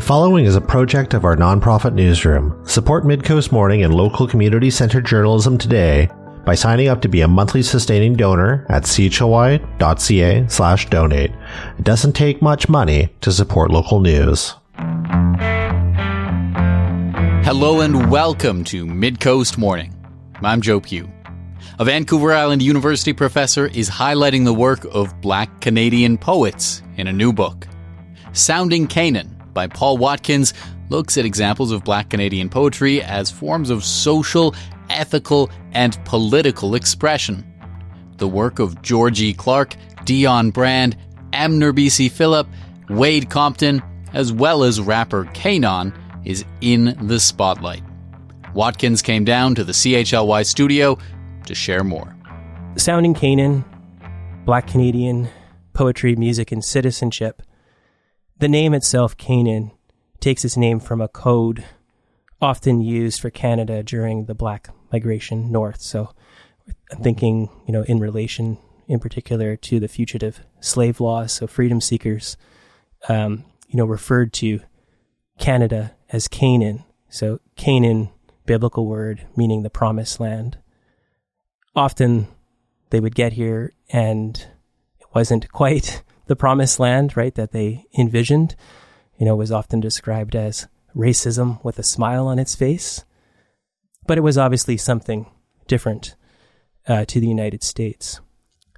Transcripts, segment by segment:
The following is a project of our nonprofit newsroom. Support Midcoast Morning and local community-centered journalism today by signing up to be a monthly sustaining donor at chly.ca/donate. It doesn't take much money to support local news. Hello and welcome to Midcoast Morning. I'm Joe Pugh. A Vancouver Island University professor is highlighting the work of Black Canadian poets in a new book. Soundin Canaan by Paul Watkins looks at examples of Black Canadian poetry as forms of social, ethical, and political expression. The work of George E. Clarke, Dionne Brand, Nourbese Philip, Wayde Compton, as well as rapper Canaan, is in the spotlight. Watkins came down to the CHLY studio to share more. Soundin Canaan, Black Canadian Poetry, Music, and Citizenship. The name itself, Canaan, takes its name from a code often used for Canada during the Black migration north. So I'm thinking, in relation in particular to the fugitive slave laws. So freedom seekers, referred to Canada as Canaan. So Canaan, biblical word meaning the promised land. Often they would get here and it wasn't quite the promised land, right, that they envisioned. Was often described as racism with a smile on its face. But it was obviously something different to the United States.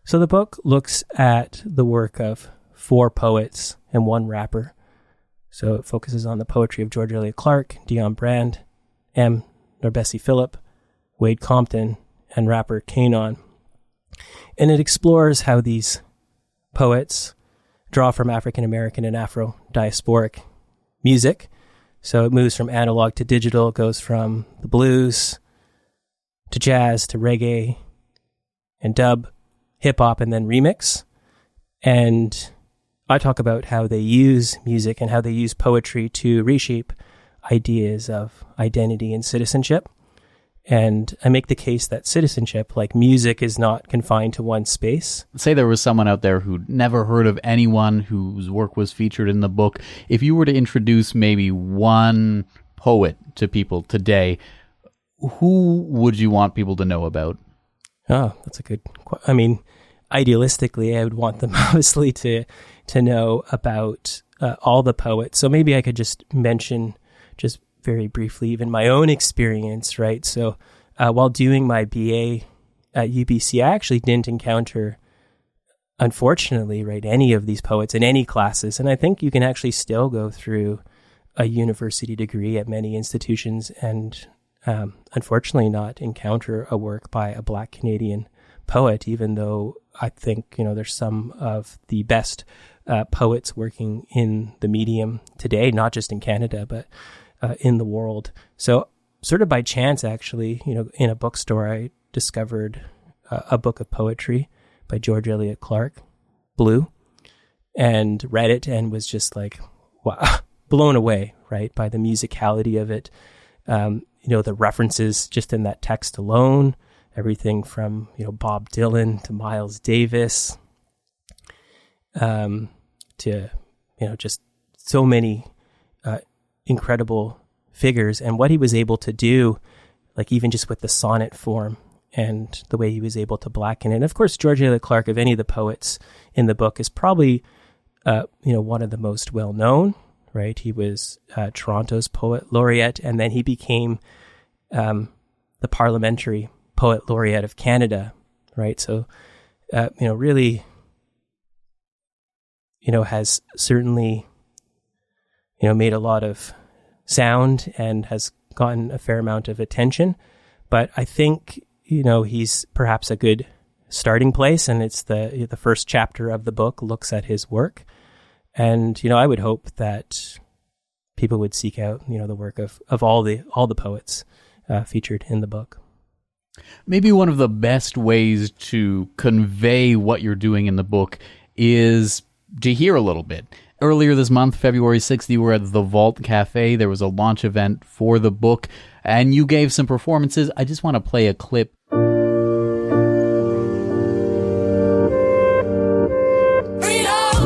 So the book looks at the work of 4 poets and 1 rapper. So it focuses on the poetry of George Elliot Clarke, Dionne Brand, Nourbese Philip, Wayde Compton, and rapper Canaan. And it explores how these poets draw from African American and Afro-diasporic music. So it moves from analog to digital, it goes from the blues to jazz to reggae and dub, hip-hop, and then remix. And I talk about how they use music and how they use poetry to reshape ideas of identity and citizenship. And I make the case that citizenship, like music, is not confined to one space. Say there was someone out there who'd never heard of anyone whose work was featured in the book. If you were to introduce maybe one poet to people today, who would you want people to know about? Oh, that's a good question. Idealistically, I would want them obviously to know about all the poets. So maybe I could just mention just very briefly even my own experience, right? So while doing my BA at UBC, I actually didn't encounter, unfortunately, right, any of these poets in any classes. And I think you can actually still go through a university degree at many institutions and unfortunately not encounter a work by a Black Canadian poet, even though I think, there's some of the best poets working in the medium today, not just in Canada, but in the world. So sort of by chance, actually, in a bookstore, I discovered a book of poetry by George Elliot Clarke, Blue, and read it and was just like, wow, blown away, right, by the musicality of it. The references just in that text alone, everything from, Bob Dylan to Miles Davis, to, just so many incredible figures, and what he was able to do, like even just with the sonnet form and the way he was able to blacken it. And of course, George Elliot Clarke, of any of the poets in the book, is probably, one of the most well-known, right? He was Toronto's poet laureate, and then he became the parliamentary poet laureate of Canada, right? So, really, has certainly, made a lot of sound and has gotten a fair amount of attention. But I think, he's perhaps a good starting place, and it's the first chapter of the book looks at his work. And, I would hope that people would seek out, the work of all the poets featured in the book. Maybe one of the best ways to convey what you're doing in the book is to hear a little bit. Earlier this month, February 6th, you were at the Vault Cafe. There was a launch event for the book, and you gave some performances. I just want to play a clip.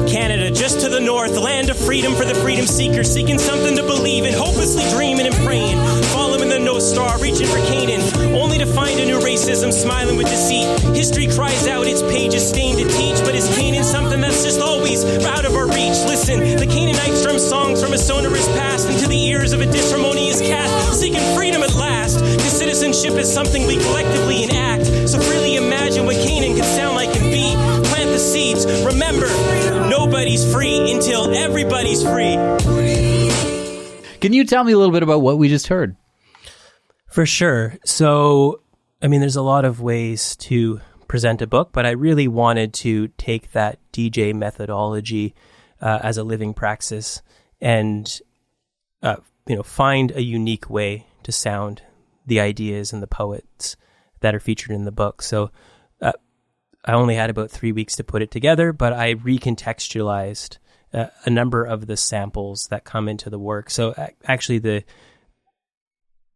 Canada, just to the north, land of freedom for the freedom seekers, seeking something to believe in, hopelessly dreaming and praying, following the North Star, reaching for Canaan, only to find a new racism smiling with deceit. History cries out, its pages stained to teach, but is Canaan something that's just always out of our reach? Listen, the Canaanites strum songs from a sonorous past into the ears of a disharmonious caste, seeking freedom at last, because citizenship is something we collectively enact. So freely imagine what Canaan could sound like and be. Plant the seeds. Remember, nobody's free until everybody's free. Can you tell me a little bit about what we just heard? For sure. So, I mean, there's a lot of ways to present a book, but I really wanted to take that DJ methodology as a living praxis and, find a unique way to sound the ideas and the poets that are featured in the book. So I only had about 3 weeks to put it together, but I recontextualized a number of the samples that come into the work. So actually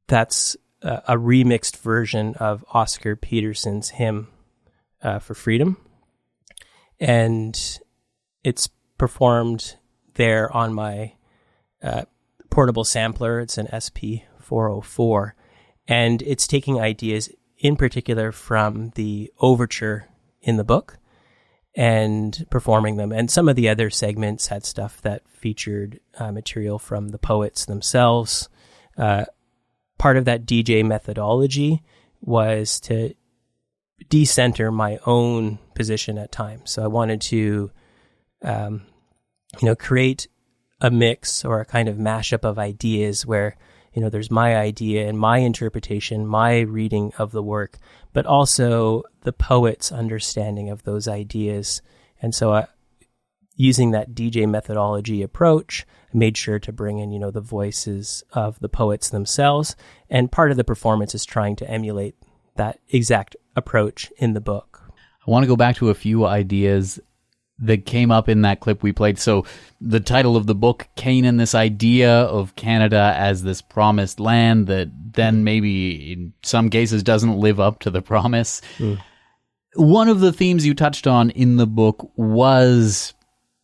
that's a remixed version of Oscar Peterson's hymn for freedom. And it's performed there on my portable sampler. It's an SP404. And it's taking ideas in particular from the overture in the book and performing them. And some of the other segments had stuff that featured material from the poets themselves. Part of that DJ methodology was to decenter my own position at times. So I wanted to, create a mix or a kind of mashup of ideas where, there's my idea and my interpretation, my reading of the work, but also the poet's understanding of those ideas. And so using that DJ methodology approach, I made sure to bring in, the voices of the poets themselves. And part of the performance is trying to emulate that exact approach in the book. I want to go back to a few ideas that came up in that clip we played. So the title of the book, Canaan, this idea of Canada as this promised land that then maybe in some cases doesn't live up to the promise. One of the themes you touched on in the book was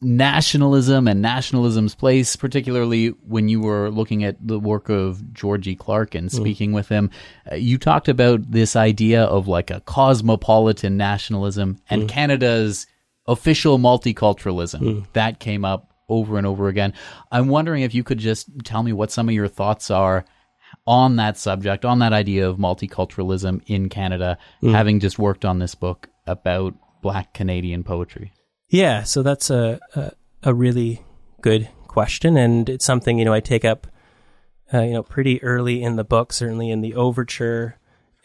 nationalism and nationalism's place, particularly when you were looking at the work of George E. Clarke and speaking with him. You talked about this idea of like a cosmopolitan nationalism and Canada's official multiculturalism. That came up over and over again. I'm wondering if you could just tell me what some of your thoughts are on that subject, on that idea of multiculturalism in Canada, having just worked on this book about Black Canadian poetry. Yeah, so that's a really good question, and it's something, I take up, pretty early in the book, certainly in the overture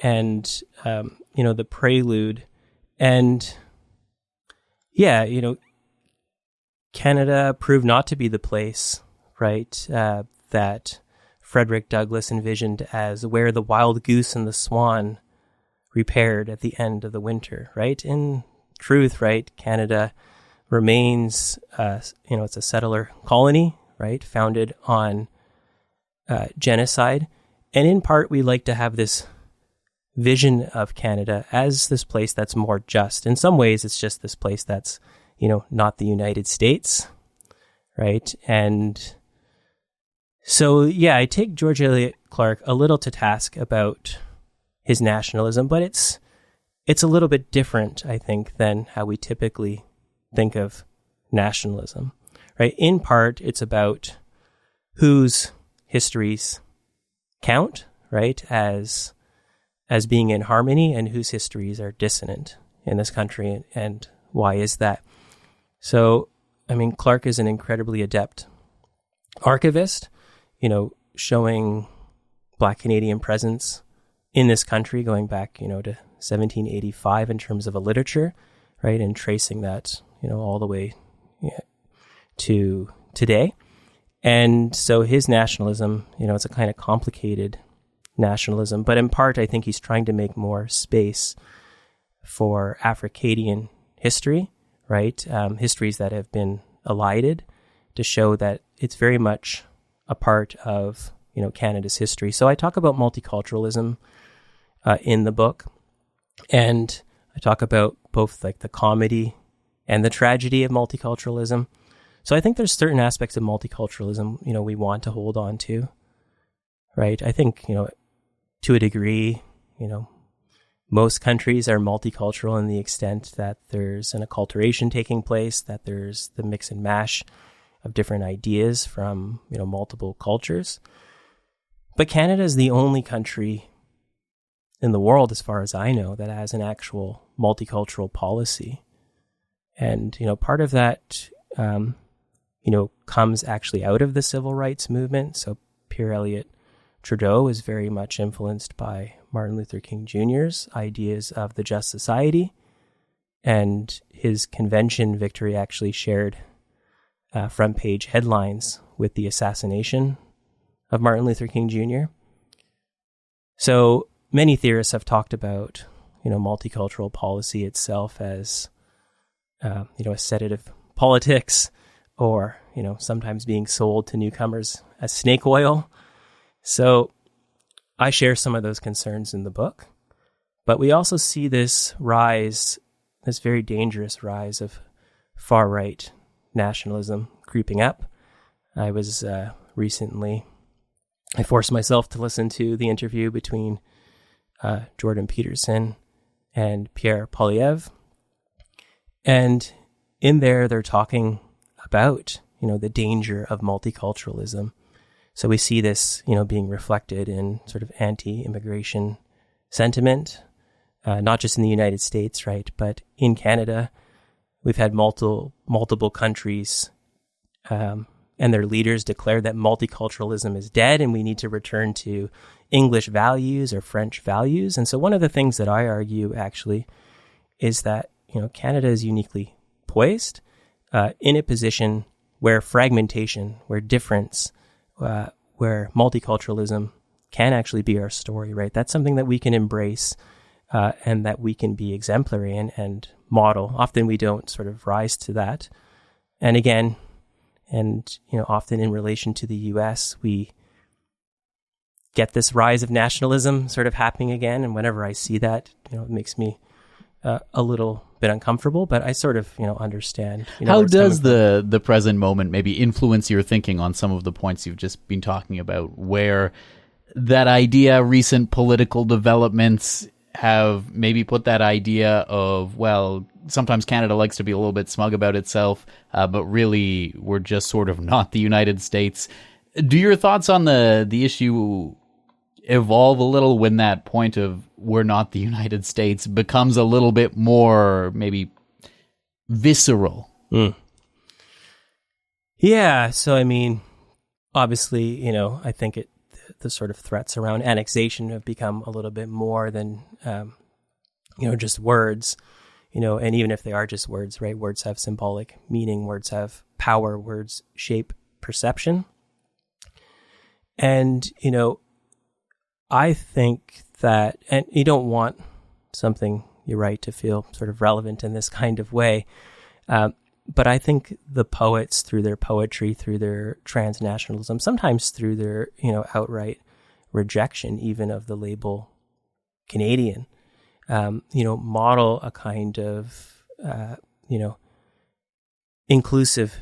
and, the prelude. And yeah, Canada proved not to be the place, right, that Frederick Douglass envisioned as where the wild goose and the swan repaired at the end of the winter, right? In truth, right, Canada remains, it's a settler colony, right, founded on genocide. And in part, we like to have this vision of Canada as this place that's more just. In some ways, it's just this place that's, not the United States, right? And so, yeah, I take George Elliot Clarke a little to task about his nationalism, but it's a little bit different, I think, than how we typically think of nationalism, right? In part, it's about whose histories count, right, as being in harmony and whose histories are dissonant in this country, and why is that? So, Clarke is an incredibly adept archivist, showing Black Canadian presence in this country going back, to 1785 in terms of a literature, right, and tracing that, all the way to today. And so his nationalism, it's a kind of complicated nationalism, but in part, I think he's trying to make more space for Afro-Acadian history, right? Histories that have been elided, to show that it's very much a part of, Canada's history. So I talk about multiculturalism in the book, and I talk about both like the comedy and the tragedy of multiculturalism. So I think there's certain aspects of multiculturalism, we want to hold on to, right? I think, to a degree, most countries are multicultural in the extent that there's an acculturation taking place, that there's the mix and mash of different ideas from, multiple cultures. But Canada is the only country in the world, as far as I know, that has an actual multicultural policy. And, part of that, comes actually out of the civil rights movement. So Pierre Elliott Trudeau is very much influenced by Martin Luther King Jr.'s ideas of the just society. And his convention victory actually shared front page headlines with the assassination of Martin Luther King Jr. So many theorists have talked about, multicultural policy itself as, a sedative politics, or, sometimes being sold to newcomers as snake oil. So I share some of those concerns in the book, but we also see this rise, this very dangerous rise of far-right nationalism creeping up. I was recently, I forced myself to listen to the interview between Jordan Peterson and Pierre Poilievre. And in there, they're talking about, the danger of multiculturalism. So we see this, being reflected in sort of anti-immigration sentiment, not just in the United States, right, but in Canada. We've had multiple countries and their leaders declare that multiculturalism is dead and we need to return to English values or French values. And so one of the things that I argue actually is that, Canada is uniquely poised in a position where fragmentation, where difference, where multiculturalism can actually be our story, right? That's something that we can embrace and that we can be exemplary in and model. Often we don't sort of rise to that. And again, often in relation to the US, we get this rise of nationalism sort of happening again. And whenever I see that, it makes me a little bit uncomfortable, but I sort of, understand. How does the present moment maybe influence your thinking on some of the points you've just been talking about, where that idea, recent political developments have maybe put that idea of, well, sometimes Canada likes to be a little bit smug about itself, but really we're just sort of not the United States. Do your thoughts on the issue evolve a little when that point of we're not the United States becomes a little bit more maybe visceral? Yeah. So, obviously, I think the sort of threats around annexation have become a little bit more than, just words, and even if they are just words, right? Words have symbolic meaning, words have power, words shape perception. And, I think that, and you don't want something, you're right, to feel sort of relevant in this kind of way. But I think the poets, through their poetry, through their transnationalism, sometimes through their, outright rejection even of the label Canadian, model a kind of, inclusive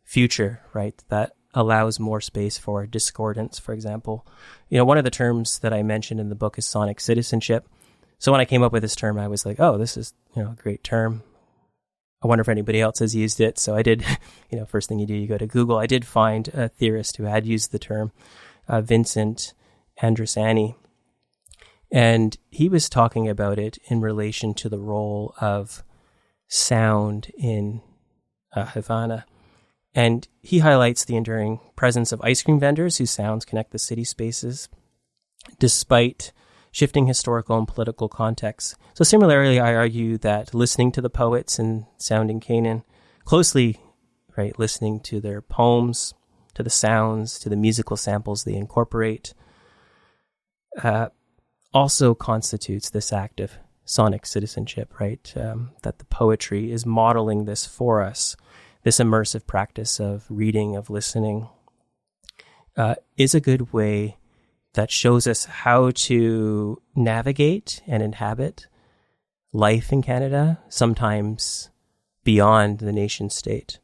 future, right, that allows more space for discordance, for example. One of the terms that I mentioned in the book is sonic citizenship. So when I came up with this term, I was like, oh, this is, a great term. I wonder if anybody else has used it. So I did, first thing you do, you go to Google. I did find a theorist who had used the term, Vincent Andrusani. And he was talking about it in relation to the role of sound in Havana. And he highlights the enduring presence of ice cream vendors whose sounds connect the city spaces, despite shifting historical and political contexts. So similarly, I argue that listening to the poets in Soundin Canaan closely, right, listening to their poems, to the sounds, to the musical samples they incorporate, also constitutes this act of sonic citizenship, right? That the poetry is modeling this for us. This immersive practice of reading, of listening, is a good way that shows us how to navigate and inhabit life in Canada, sometimes beyond the nation state.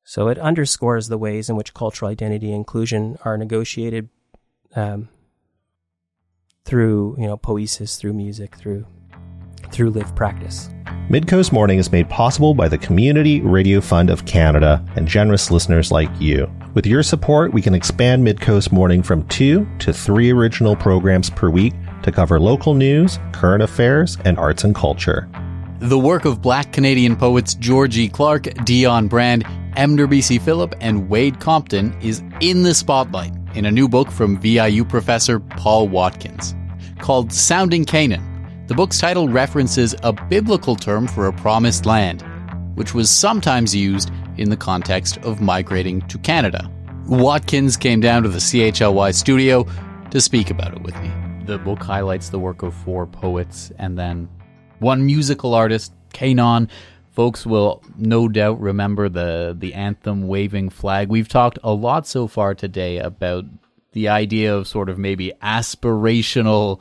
So it underscores the ways in which cultural identity and inclusion are negotiated through, poesis, through music, through lived practice. Midcoast Morning is made possible by the Community Radio Fund of Canada and generous listeners like you. With your support, we can expand Midcoast Morning from 2 to 3 original programs per week to cover local news, current affairs, and arts and culture. The work of Black Canadian poets George E. Clarke, Dionne Brand, Nourbese Philip, and Wayde Compton is in the spotlight in a new book from VIU professor Paul Watkins. Called Soundin Canaan, the book's title references a biblical term for a promised land, which was sometimes used in the context of migrating to Canada. Watkins came down to the CHLY studio to speak about it with me. The book highlights the work of 4 poets and then one musical artist, Canaan. Folks will no doubt remember the anthem Waving Flag. We've talked a lot so far today about the idea of sort of maybe aspirational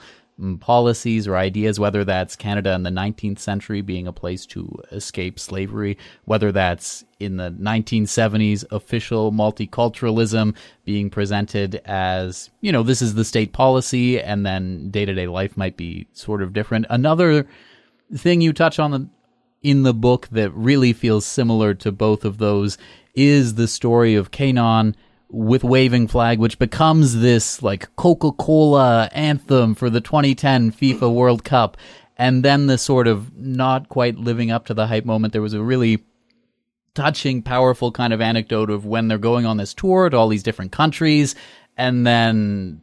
policies or ideas, whether that's Canada in the 19th century being a place to escape slavery, whether that's in the 1970s official multiculturalism being presented as, this is the state policy, and then day-to-day life might be sort of different. Another thing you touch on in the book that really feels similar to both of those is the story of Canaan with Waving Flag, which becomes this like Coca-Cola anthem for the 2010 FIFA World Cup. And then the sort of not quite living up to the hype moment. There was a really touching, powerful kind of anecdote of when they're going on this tour to all these different countries, and then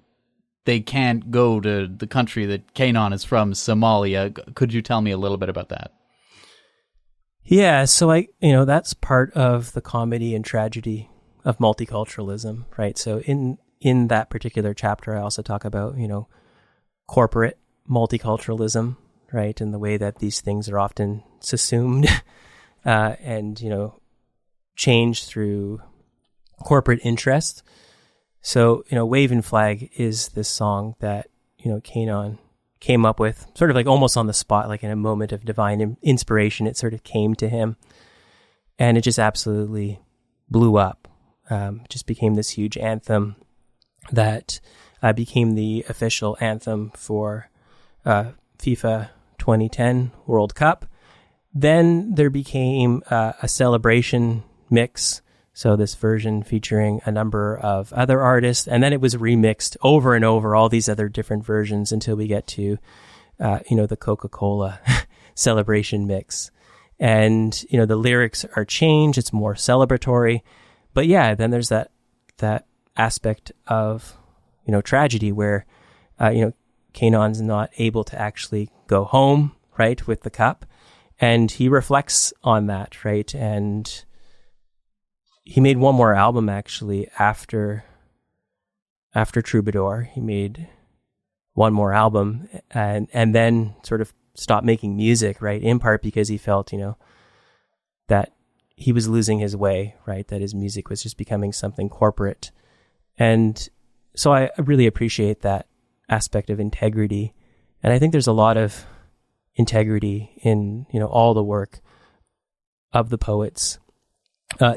they can't go to the country that Canaan is from, Somalia. Could you tell me a little bit about that? Yeah, so that's part of the comedy and tragedy of multiculturalism, right? So in that particular chapter, I also talk about, corporate multiculturalism, right? And the way that these things are often subsumed and, changed through corporate interest. So, Waving Flag is this song that, Canaan came up with sort of like almost on the spot, like in a moment of divine inspiration. It sort of came to him and it just absolutely blew up. Just became this huge anthem that became the official anthem for FIFA 2010 World Cup. Then there became a celebration mix, so this version featuring a number of other artists, and then it was remixed over and over, all these other different versions until we get to, the Coca-Cola celebration mix. And, the lyrics are changed, it's more celebratory. But yeah, then there's that aspect of, tragedy where, Canaan's not able to actually go home, right, with the cup. And he reflects on that, right? And he made one more album actually after Troubadour. He made one more album and then sort of stopped making music, right? In part because he felt, that he was losing his way, right? That his music was just becoming something corporate. And so I really appreciate that aspect of integrity. And I think there's a lot of integrity in, all the work of the poets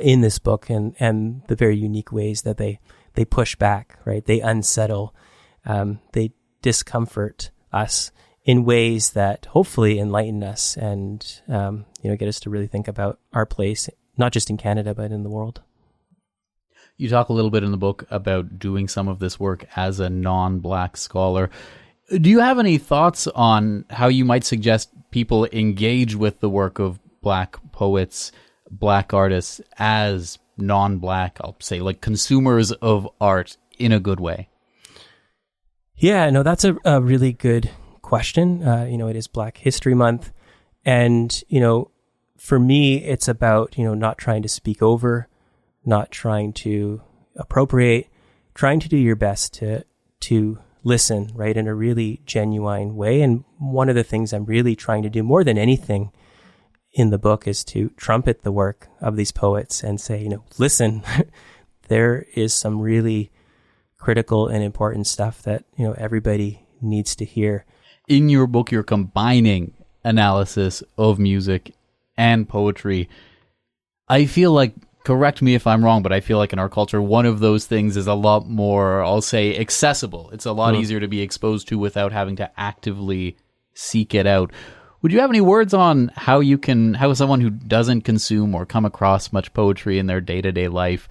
in this book and the very unique ways that they push back, right? They unsettle, they discomfort us in ways that hopefully enlighten us and, get us to really think about our place, not just in Canada, but in the world. You talk a little bit in the book about doing some of this work as a non-Black scholar. Do you have any thoughts on how you might suggest people engage with the work of Black poets, Black artists as non-Black, I'll say, like consumers of art in a good way? Yeah, no, that's a really good question. It is Black History Month. And, for me, it's about, not trying to speak over, not trying to appropriate, trying to do your best to listen, right, in a really genuine way. And one of the things I'm really trying to do more than anything in the book is to trumpet the work of these poets and say, listen, there is some really critical and important stuff that, everybody needs to hear. In your book, you're combining analysis of music and poetry. I feel like correct me if I'm wrong, but I feel like in our culture, one of those things is a lot more, I'll say, accessible. It's a lot easier to be exposed to without having to actively seek it out. Would you have any words on how someone who doesn't consume or come across much poetry in their day-to-day life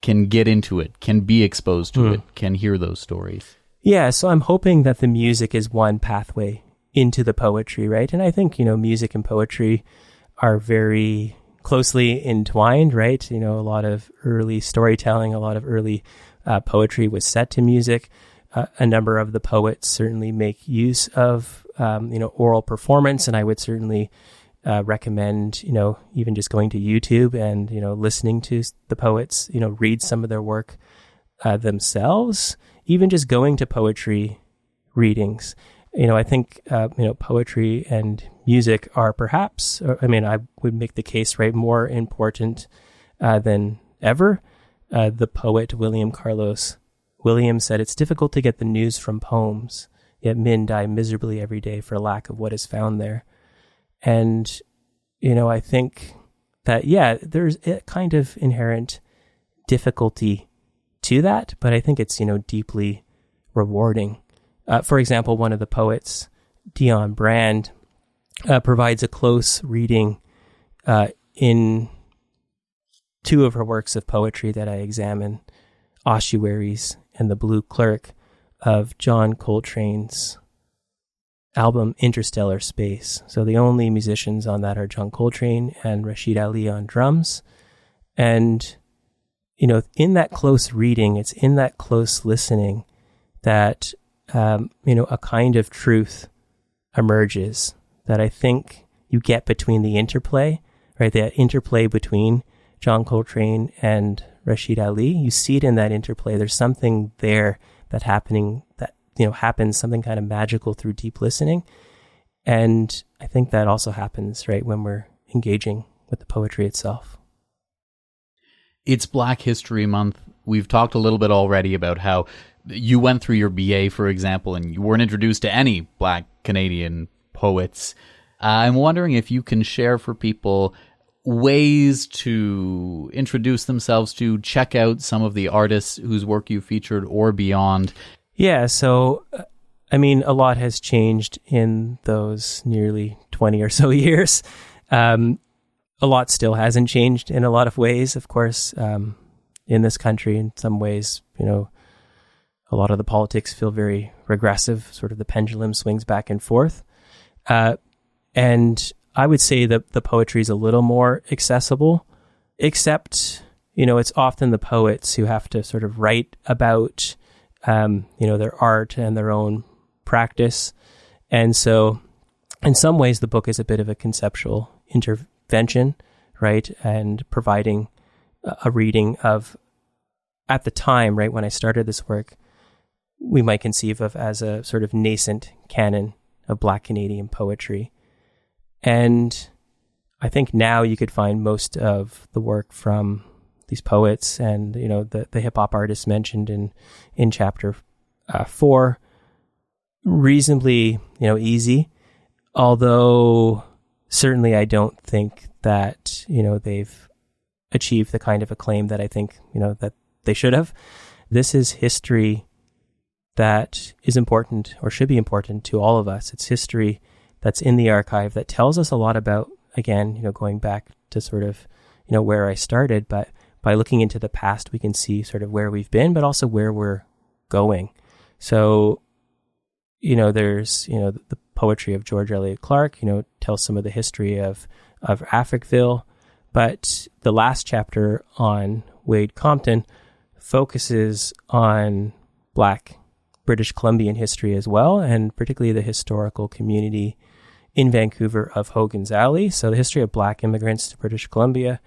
can get into it, can be exposed to it, can hear those stories? Yeah, so I'm hoping that the music is one pathway into the poetry, right? And I think, music and poetry are very closely entwined, right? A lot of early storytelling, a lot of early poetry was set to music. A number of the poets certainly make use of, oral performance, and I would certainly recommend, even just going to YouTube and, listening to the poets, read some of their work themselves, even just going to poetry readings. I think, poetry and music are perhaps, I would make the case, right, more important than ever. The poet William Carlos Williams said, "It's difficult to get the news from poems, yet men die miserably every day for lack of what is found there." And, I think that, there's a kind of inherent difficulty to that, but I think it's, deeply rewarding. For example, one of the poets, Dionne Brand, provides a close reading in two of her works of poetry that I examine, Ossuaries and The Blue Clerk, of John Coltrane's album Interstellar Space. So the only musicians on that are John Coltrane and Rashid Ali on drums. And, in that close reading, it's in that close listening that, a kind of truth emerges that I think you get between the interplay, right? That interplay between John Coltrane and Rashid Ali. You see it in that interplay. There's something there happens, something kind of magical through deep listening. And I think that also happens, right, when we're engaging with the poetry itself. It's Black History Month. We've talked a little bit already about how you went through your BA, for example, and you weren't introduced to any Black Canadian poets. I'm wondering if you can share for people ways to introduce themselves to, check out some of the artists whose work you featured or beyond. Yeah, so, a lot has changed in those nearly 20 or so years. A lot still hasn't changed in a lot of ways, of course, in this country. In some ways, a lot of the politics feel very regressive, sort of the pendulum swings back and forth. And I would say that the poetry is a little more accessible, except, it's often the poets who have to sort of write about, their art and their own practice. And so in some ways, the book is a bit of a conceptual intervention, right? And providing a reading of, at the time, right, when I started this work, we might conceive of as a sort of nascent canon of Black Canadian poetry. And I think now you could find most of the work from these poets and, the hip-hop artists mentioned in chapter 4 reasonably, easy. Although certainly I don't think that, they've achieved the kind of acclaim that I think, that they should have. This is history that is important or should be important to all of us. It's history that's in the archive that tells us a lot about, again, going back to sort of, where I started, but by looking into the past, we can see sort of where we've been, but also where we're going. So, there's, the poetry of George Elliot Clarke, tells some of the history of Africville, but the last chapter on Wayde Compton focuses on Black British Columbian history as well, and particularly the historical community in Vancouver of Hogan's Alley. So the history of Black immigrants to British Columbia,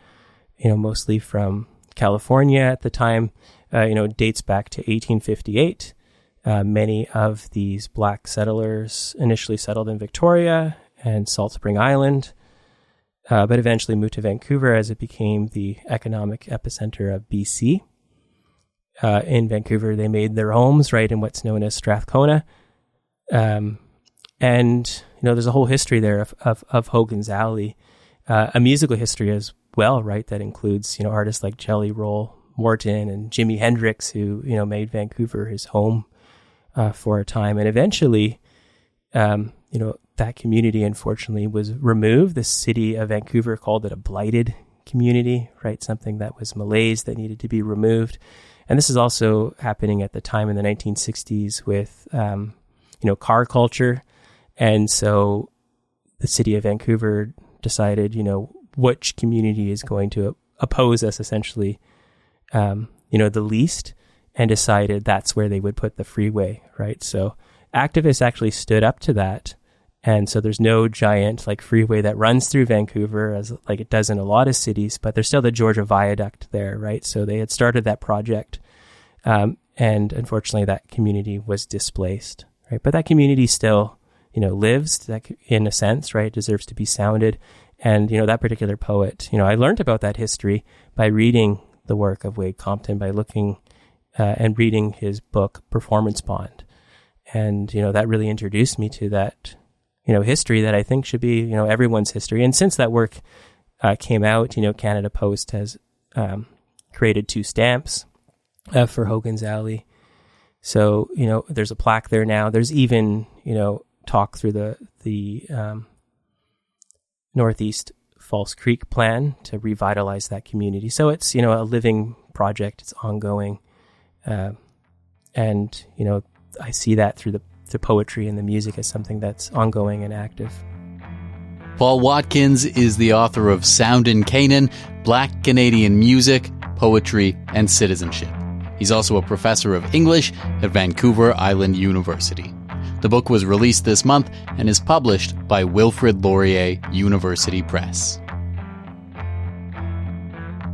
mostly from California at the time, dates back to 1858. Many of these Black settlers initially settled in Victoria and Salt Spring Island, but eventually moved to Vancouver as it became the economic epicenter of BC. In Vancouver, they made their homes right in what's known as Strathcona. And, there's a whole history there of Hogan's Alley, a musical history as well, right? That includes, artists like Jelly Roll Morton and Jimi Hendrix, who, made Vancouver his home for a time. And eventually, that community, unfortunately, was removed. The city of Vancouver called it a blighted community, right? Something that was Malays that needed to be removed. And this is also happening at the time in the 1960s with, car culture. And so the city of Vancouver decided, which community is going to oppose us essentially, the least, and decided that's where they would put the freeway, right? So activists actually stood up to that. And so there's no giant freeway that runs through Vancouver as like it does in a lot of cities, but there's still the Georgia Viaduct there, right? So they had started that project. And unfortunately that community was displaced, right? But that community still, lives that in a sense, right? Deserves to be sounded. And, that particular poet, I learned about that history by reading the work of Wayde Compton, by looking and reading his book, Performance Bond. And, that really introduced me to that, history that I think should be, everyone's history. And since that work came out, Canada Post has created 2 stamps for Hogan's Alley. So, there's a plaque there now. There's even, talk through the Northeast False Creek plan to revitalize that community. So it's, a living project. It's ongoing. And, I see that through the poetry and the music as something that's ongoing and active. Paul Watkins is the author of Soundin Canaan, Black Canadian Music, Poetry, and Citizenship. He's also a professor of English at Vancouver Island University. The book was released this month and is published by Wilfrid Laurier University Press.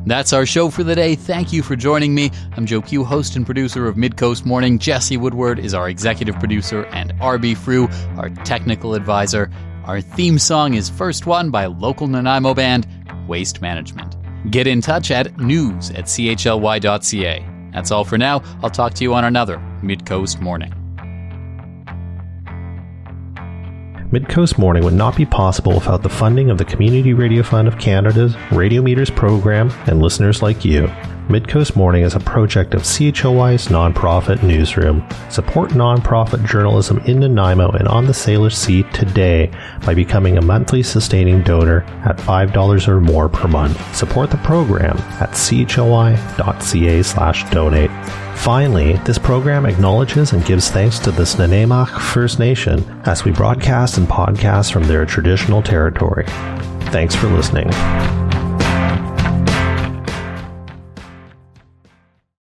That's our show for the day. Thank you for joining me. I'm Joe Pugh, host and producer of Midcoast Morning. Jesse Woodward is our executive producer, and R.B. Frew, our technical advisor. Our theme song is First One by local Nanaimo band, Waste Management. Get in touch at news@chly.ca. That's all for now. I'll talk to you on another Midcoast Morning. Midcoast Morning would not be possible without the funding of the Community Radio Fund of Canada's Radio Meters program and listeners like you. Midcoast Morning is a project of CHLY's nonprofit newsroom. Support nonprofit journalism in Nanaimo and on the Sailor Sea today by becoming a monthly sustaining donor at $5 or more per month. Support the program at chly.ca/donate. Finally, this program acknowledges and gives thanks to the Snuneymuxw First Nation as we broadcast and podcast from their traditional territory. Thanks for listening.